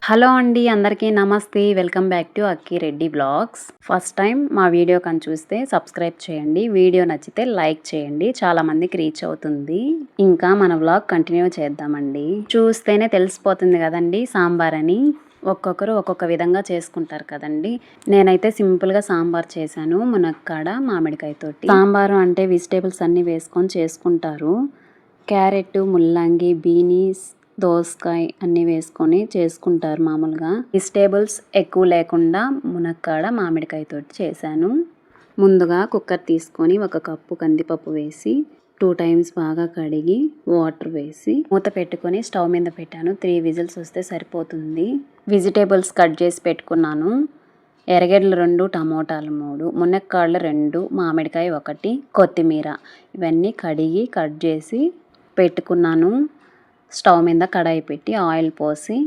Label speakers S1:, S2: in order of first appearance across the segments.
S1: Hello అండి, అందరికీ నమస్తే. Welcome back to Akki Reddy blogs. First time మా వీడియో కానీ చూస్తే సబ్స్క్రైబ్ చేయండి. వీడియో నచ్చితే లైక్ చేయండి, చాలా మందికి రీచ్ అవుతుంది. ఇంకా మన వ్లాగ్ కంటిన్యూ చేద్దామండి. చూస్తేనే తెలిసిపోతుంది కదండి సాంబార్ అని. ఒక్కొక్కరు ఒక్కొక్క విధంగా చేసుకుంటారు కదండి. నేనైతే సింపుల్గా సాంబార్ చేశాను, మునక్కాడ మామిడికాయతోటి. సాంబారు అంటే వెజిటేబుల్స్ అన్నీ వేసుకొని చేసుకుంటారు. క్యారెట్, ముల్లంగి, బీనీస్, దోసకాయ అన్నీ వేసుకొని చేసుకుంటారు మామూలుగా. వెజిటేబుల్స్ ఎక్కువ లేకుండా మునక్కాడ మామిడికాయతోటి చేశాను. ముందుగా కుక్కర్ తీసుకొని 1 కప్పు కందిపప్పు వేసి 2 టైమ్స్ బాగా కడిగి వాటర్ వేసి మూత పెట్టుకొని స్టవ్ మీద పెట్టాను. 3 విజిల్స్ వస్తే సరిపోతుంది. వెజిటేబుల్స్ కట్ చేసి పెట్టుకున్నాను. ఎర్రగడ్డలు 2, టమోటాలు 3, మునక్కాడలు 2, మామిడికాయ 1, కొత్తిమీర ఇవన్నీ కడిగి కట్ చేసి పెట్టుకున్నాను. స్టవ్ మీద కడాయి పెట్టి ఆయిల్ పోసి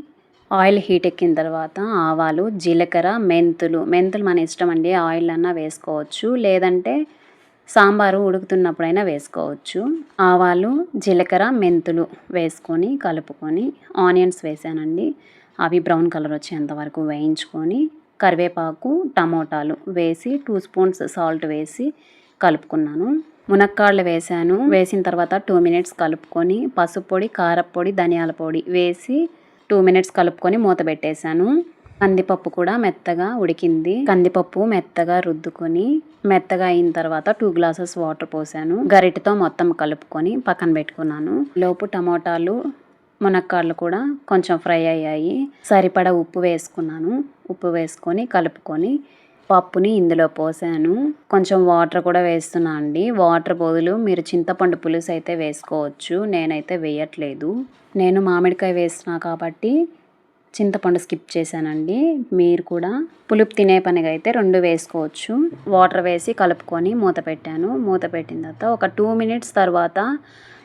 S1: ఆయిల్ హీట్ ఎక్కిన తర్వాత ఆవాలు, జీలకర్ర, మెంతులు మన ఇష్టం అండి. ఆయిల్ అన్నా వేసుకోవచ్చు, లేదంటే సాంబారు ఉడుకుతున్నప్పుడైనా వేసుకోవచ్చు. ఆవాలు, జీలకర్ర, మెంతులు వేసుకొని కలుపుకొని ఆనియన్స్ వేసానండి. అవి బ్రౌన్ కలర్ వచ్చేంత వరకు వేయించుకొని కరివేపాకు, టమోటాలు వేసి 2 స్పూన్స్ సాల్ట్ వేసి కలుపుకున్నాను. మునక్కాడలు వేసాను. వేసిన తర్వాత 2 మినిట్స్ కలుపుకొని పసుపు పొడి, కారపొడి, ధనియాల పొడి వేసి 2 మినిట్స్ కలుపుకొని మూత పెట్టేశాను. కందిపప్పు కూడా మెత్తగా ఉడికింది. కందిపప్పు మెత్తగా రుద్దుకొని మెత్తగా అయిన తర్వాత 2 గ్లాసెస్ వాటర్ పోసాను. గరిటెతో మొత్తం కలుపుకొని పక్కన పెట్టుకున్నాను. లోపు టమోటాలు, మునక్కాడలు కూడా కొంచెం ఫ్రై అయ్యాయి. సరిపడా ఉప్పు వేసుకున్నాను. ఉప్పు వేసుకొని కలుపుకొని పప్పుని ఇందులో పోసాను. కొంచెం వాటర్ కూడా వేస్తున్నా అండి. వాటర్ బదులు మీరు చింతపండు పులుసు అయితే వేసుకోవచ్చు, నేనైతే వేయట్లేదు. నేను మామిడికాయ వేస్తున్నా కాబట్టి చింతపండు స్కిప్ చేశానండి. మీరు కూడా పులుపు తినే పనిగా అయితే 2 వేసుకోవచ్చు. వాటర్ వేసి కలుపుకొని మూత పెట్టాను. మూత పెట్టిన తర్వాత ఒక 2 మినిట్స్ తర్వాత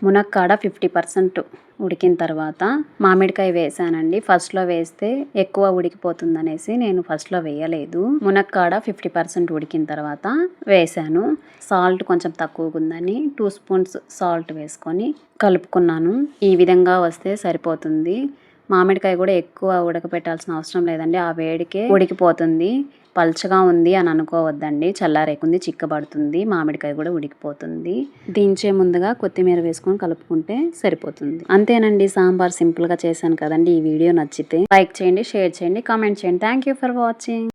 S1: మునక్కాడ 50% ఉడికిన తర్వాత మామిడికాయ వేసానండి. ఫస్ట్లో వేస్తే ఎక్కువ ఉడికిపోతుంది అనేసి నేను ఫస్ట్లో వేయలేదు. మునక్కాడ 50% ఉడికిన తర్వాత వేసాను. సాల్ట్ కొంచెం తక్కువగా ఉందని 2 స్పూన్స్ సాల్ట్ వేసుకొని కలుపుకున్నాను. ఈ విధంగా వస్తే సరిపోతుంది. మామిడికాయ కూడా ఎక్కువ ఉడకపెట్టాల్సిన అవసరం లేదండి, ఆ వేడికే ఉడికిపోతుంది. పల్చగా ఉంది అని అనుకోవద్దండి, చల్లారేకుంది చిక్కబడుతుంది, మామిడికాయ కూడా ఉడికిపోతుంది. దించే ముందుగా కొత్తిమీర వేసుకొని కలుపుకుంటే సరిపోతుంది. అంతేనండి, సాంబార్ సింపుల్గా చేశాను కదండి. ఈ వీడియో నచ్చితే లైక్ చేయండి, షేర్ చేయండి, కామెంట్ చేయండి. Thank you for watching.